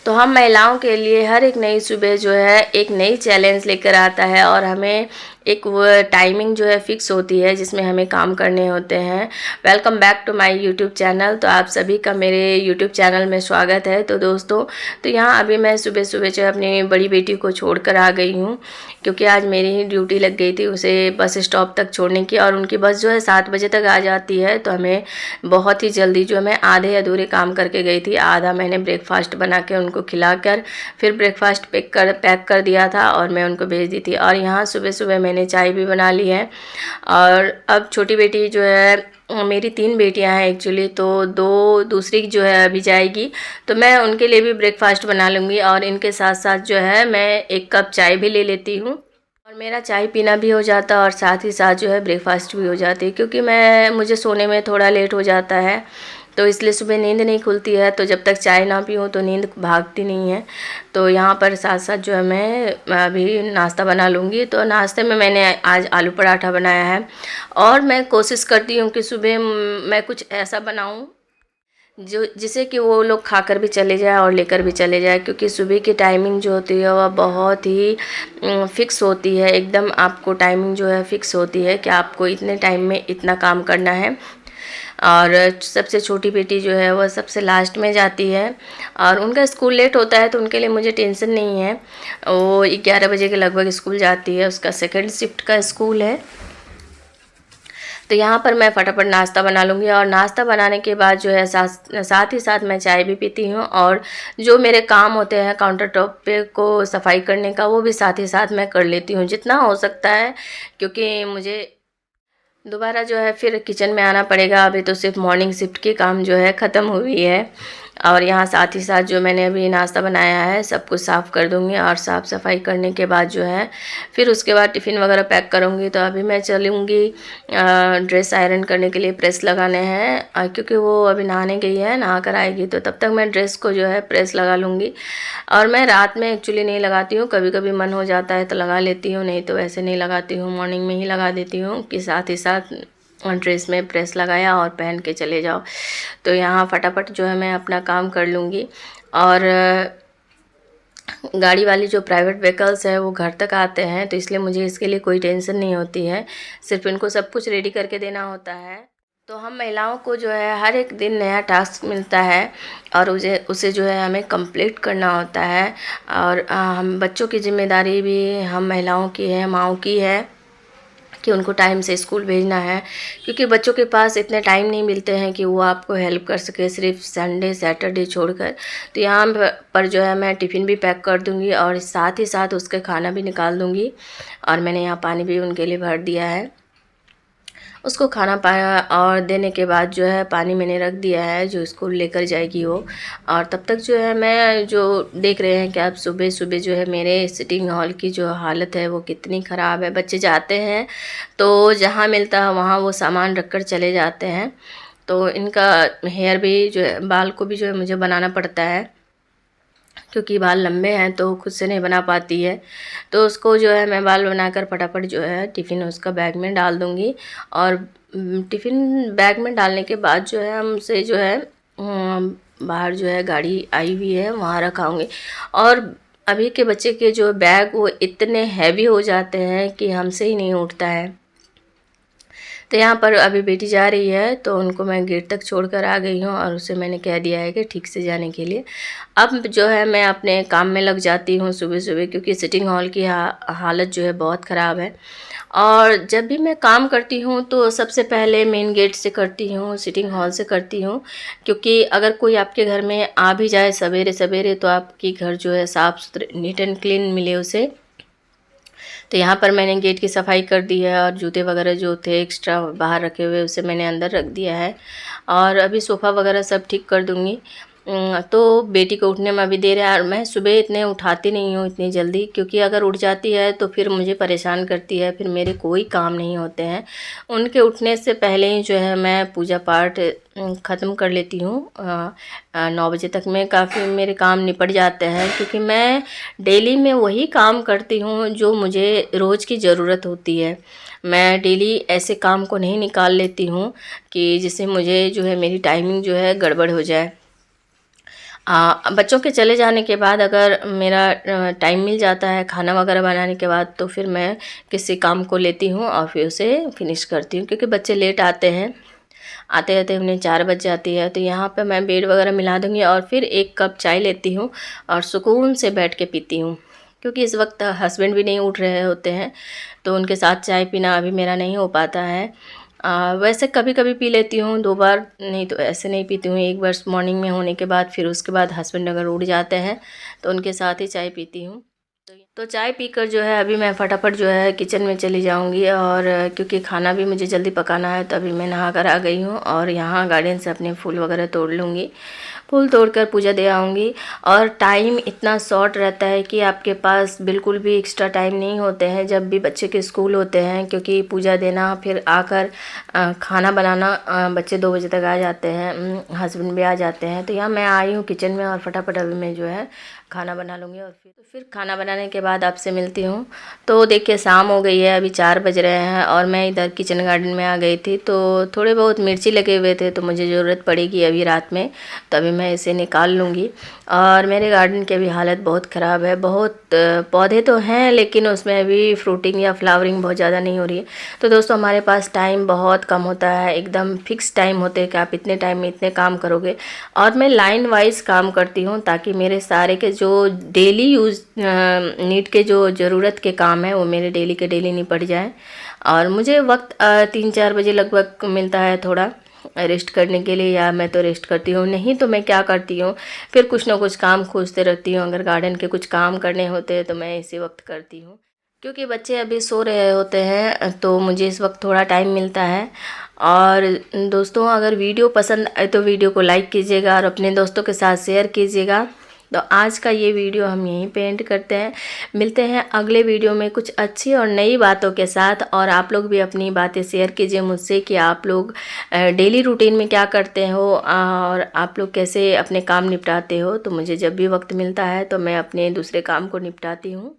तो हम महिलाओं के लिए हर एक नई सुबह जो है एक नई चैलेंज लेकर आता है और हमें एक वो टाइमिंग जो है फ़िक्स होती है जिसमें हमें काम करने होते हैं। Welcome back to my YouTube channel. तो आप सभी का मेरे यूट्यूब चैनल में स्वागत है। तो दोस्तों, तो यहाँ अभी मैं सुबह सुबह जो है अपनी बड़ी बेटी को छोड़ कर आ गई हूँ, क्योंकि आज मेरी ही ड्यूटी लग गई थी उसे बस स्टॉप तक छोड़ने की, और उनकी बस जो है 7 बजे तक आ जाती है। तो हमें बहुत ही जल्दी जो मैं आधे अधूरे काम करके गई थी। आधा मैंने ब्रेकफास्ट बना के उनको खिलाकर फिर ब्रेकफास्ट पैक कर दिया था और मैं उनको भेज दी थी। और यहाँ सुबह सुबह मैंने चाय भी बना ली है। और अब छोटी बेटी जो है, मेरी 3 बेटियां हैं एक्चुअली, तो दूसरी जो है अभी जाएगी, तो मैं उनके लिए भी ब्रेकफास्ट बना लूँगी और इनके साथ साथ जो है मैं 1 कप चाय भी ले लेती हूँ और मेरा चाय पीना भी हो जाता है और साथ ही साथ जो है ब्रेकफास्ट भी हो जाती है, क्योंकि मुझे सोने में थोड़ा लेट हो जाता है, तो इसलिए सुबह नींद नहीं खुलती है। तो जब तक चाय ना पीऊँ तो नींद भागती नहीं है। तो यहाँ पर साथ साथ जो है मैं अभी नाश्ता बना लूँगी। तो नाश्ते में मैंने आज आलू पराठा बनाया है और मैं कोशिश करती हूँ कि सुबह मैं कुछ ऐसा बनाऊँ जिसे कि वो लोग खाकर भी चले जाए और लेकर भी चले जाए, क्योंकि सुबह की टाइमिंग जो होती है वह बहुत ही फ़िक्स होती है। एकदम आपको टाइमिंग जो है फ़िक्स होती है कि आपको इतने टाइम में इतना काम करना है। और सबसे छोटी बेटी जो है वह सबसे लास्ट में जाती है और उनका स्कूल लेट होता है, तो उनके लिए मुझे टेंशन नहीं है। वो 11 बजे के लगभग स्कूल जाती है, उसका सेकंड शिफ्ट का स्कूल है। तो यहाँ पर मैं फटाफट नाश्ता बना लूँगी और नाश्ता बनाने के बाद जो है साथ ही साथ मैं चाय भी पीती हूँ, और जो मेरे काम होते हैं काउंटर टॉप पे को सफाई करने का, वो भी साथ ही साथ मैं कर लेती हूँ जितना हो सकता है, क्योंकि मुझे दोबारा जो है फिर किचन में आना पड़ेगा। अभी तो सिर्फ मॉर्निंग शिफ्ट की काम जो है ख़त्म हुई है। और यहाँ साथ ही साथ जो मैंने अभी नाश्ता बनाया है सब कुछ साफ़ कर दूँगी, और साफ़ सफाई करने के बाद जो है फिर उसके बाद टिफ़िन वगैरह पैक करूँगी। तो अभी मैं चलूँगी ड्रेस आयरन करने के लिए, प्रेस लगाने हैं, क्योंकि वो अभी नहाने गई है, नहा कर आएगी तो तब तक मैं ड्रेस को जो है प्रेस लगा लूँगी। और मैं रात में एक्चुअली नहीं लगाती हूँ, कभी कभी मन हो जाता है तो लगा लेती हूँ, नहीं तो ऐसे नहीं लगाती हूँ, मॉर्निंग में ही लगा देती हूँ कि साथ ही साथ ड्रेस में प्रेस लगाया और पहन के चले जाओ। तो यहाँ फटाफट जो है मैं अपना काम कर लूँगी। और गाड़ी वाली जो प्राइवेट व्हीकल्स है वो घर तक आते हैं, तो इसलिए मुझे इसके लिए कोई टेंशन नहीं होती है, सिर्फ इनको सब कुछ रेडी करके देना होता है। तो हम महिलाओं को जो है हर एक दिन नया टास्क मिलता है और उसे जो है हमें कंप्लीट करना होता है। और हम बच्चों की जिम्मेदारी भी हम महिलाओं की है, माँओं की है, कि उनको टाइम से स्कूल भेजना है, क्योंकि बच्चों के पास इतने टाइम नहीं मिलते हैं कि वो आपको हेल्प कर सके, सिर्फ संडे सैटरडे छोड़कर। तो यहाँ पर जो है मैं टिफ़िन भी पैक कर दूँगी और साथ ही साथ उसके खाना भी निकाल दूँगी। और मैंने यहाँ पानी भी उनके लिए भर दिया है, उसको खाना पाया और देने के बाद जो है पानी मैंने रख दिया है जो स्कूल लेकर जाएगी वो। और तब तक जो है मैं जो देख रहे हैं कि आप सुबह सुबह जो है मेरे सिटिंग हॉल की जो हालत है वो कितनी ख़राब है। बच्चे जाते हैं तो जहाँ मिलता है वहाँ वो सामान रख कर चले जाते हैं। तो इनका हेयर भी जो है, बाल को भी जो है मुझे बनाना पड़ता है, क्योंकि बाल लंबे हैं तो खुद से नहीं बना पाती है। तो उसको जो है मैं बाल बनाकर फटाफट जो है टिफ़िन उसका बैग में डाल दूँगी। और टिफ़िन बैग में डालने के बाद जो है हमसे जो है बाहर जो है गाड़ी आई हुई है वहाँ रखाऊँगी। और अभी के बच्चे के जो बैग वो इतने हैवी हो जाते हैं कि हमसे ही नहीं उठता है। तो यहाँ पर अभी बेटी जा रही है तो उनको मैं गेट तक छोड़कर आ गई हूँ और उसे मैंने कह दिया है कि ठीक से जाने के लिए। अब जो है मैं अपने काम में लग जाती हूँ सुबह सुबह, क्योंकि सिटिंग हॉल की हालत जो है बहुत ख़राब है। और जब भी मैं काम करती हूँ तो सबसे पहले मेन गेट से करती हूँ, सिटिंग हॉल से करती हूँ, क्योंकि अगर कोई आपके घर में आ भी जाए सवेरे सवेरे तो आपकी घर जो है साफ़ सुथरे नीट एंड क्लीन मिले उसे। तो यहाँ पर मैंने गेट की सफाई कर दी है और जूते वगैरह जो थे एक्स्ट्रा बाहर रखे हुए उसे मैंने अंदर रख दिया है। और अभी सोफ़ा वगैरह सब ठीक कर दूँगी। तो बेटी को उठने में अभी देर है और मैं सुबह इतने उठाती नहीं हूँ इतनी जल्दी, क्योंकि अगर उठ जाती है तो फिर मुझे परेशान करती है, फिर मेरे कोई काम नहीं होते हैं। उनके उठने से पहले ही जो है मैं पूजा पाठ ख़त्म कर लेती हूँ। 9 बजे तक में काफ़ी मेरे काम निपट जाते हैं, क्योंकि मैं डेली में वही काम करती हूँ जो मुझे रोज़ की ज़रूरत होती है। मैं डेली ऐसे काम को नहीं निकाल लेती हूँ कि जिससे मुझे जो है मेरी टाइमिंग जो है गड़बड़ हो जाए। बच्चों के चले जाने के बाद अगर मेरा टाइम मिल जाता है खाना वगैरह बनाने के बाद, तो फिर मैं किसी काम को लेती हूँ और फिर उसे फिनिश करती हूँ, क्योंकि बच्चे लेट आते हैं। आते आते उन्हें 4 बज जाती है। तो यहाँ पे मैं बेड वगैरह मिला दूँगी और फिर 1 कप चाय लेती हूँ और सुकून से बैठ के पीती हूँ, क्योंकि इस वक्त हस्बैंड भी नहीं उठ रहे होते हैं, तो उनके साथ चाय पीना अभी मेरा नहीं हो पाता है। वैसे कभी-कभी पी लेती हूँ, 2 बार नहीं तो ऐसे नहीं पीती हूँ। 1 बार मॉर्निंग में होने के बाद, फिर उसके बाद हस्बैंड अगर उठ जाते हैं तो उनके साथ ही चाय पीती हूँ। तो चाय पीकर जो है अभी मैं फटाफट जो है किचन में चली जाऊंगी, और क्योंकि खाना भी मुझे जल्दी पकाना है, तो अभी मैं नहा कर आ गई हूँ और यहाँ गार्डन से अपने फूल वगैरह तोड़ लूँगी। फूल तोड़कर पूजा दे आऊँगी। और टाइम इतना शॉर्ट रहता है कि आपके पास बिल्कुल भी एक्स्ट्रा टाइम नहीं होते हैं जब भी बच्चे के स्कूल होते हैं, क्योंकि पूजा देना, फिर आकर खाना बनाना। बच्चे 2 बजे तक आ जाते हैं, हस्बैंड भी आ जाते हैं। तो यहाँ मैं आई हूँ किचन में और फटाफट अभी मैं जो है खाना बना लूँगी, और फिर खाना बनाने के बाद आपसे मिलती हूँ। तो देखिए शाम हो गई है, अभी 4 बज रहे हैं और मैं इधर किचन गार्डन में आ गई थी। तो थोड़े बहुत मिर्ची लगे हुए थे, तो मुझे ज़रूरत पड़ेगी अभी रात में, तो अभी मैं इसे निकाल लूँगी। और मेरे गार्डन की अभी हालत बहुत ख़राब है। बहुत पौधे तो हैं, लेकिन उसमें अभी फ्रूटिंग या फ्लावरिंग बहुत ज़्यादा नहीं हो रही है। तो दोस्तों हमारे पास टाइम बहुत कम होता है, एकदम फिक्स टाइम होते हैं कि आप इतने टाइम में इतने काम करोगे। और मैं लाइन वाइज काम करती हूँ, ताकि मेरे सारे के जो डेली यूज़ नीड के जो ज़रूरत के काम हैं वो मेरे डेली के डेली निपट जाए। और मुझे वक्त 3-4 बजे लगभग मिलता है थोड़ा रेस्ट करने के लिए, या मैं तो रेस्ट करती हूँ। नहीं तो मैं क्या करती हूँ, फिर कुछ ना कुछ काम खोजते रहती हूँ। अगर गार्डन के कुछ काम करने होते हैं तो मैं इसी वक्त करती हूँ, क्योंकि बच्चे अभी सो रहे होते हैं, तो मुझे इस वक्त थोड़ा टाइम मिलता है। और दोस्तों अगर वीडियो पसंद आए तो वीडियो को लाइक कीजिएगा और अपने दोस्तों के साथ शेयर कीजिएगा। तो आज का ये वीडियो हम यहीं पे एंड करते हैं। मिलते हैं अगले वीडियो में कुछ अच्छी और नई बातों के साथ। और आप लोग भी अपनी बातें शेयर कीजिए मुझसे कि आप लोग डेली रूटीन में क्या करते हो, और आप लोग कैसे अपने काम निपटाते हो। तो मुझे जब भी वक्त मिलता है तो मैं अपने दूसरे काम को निपटाती हूँ।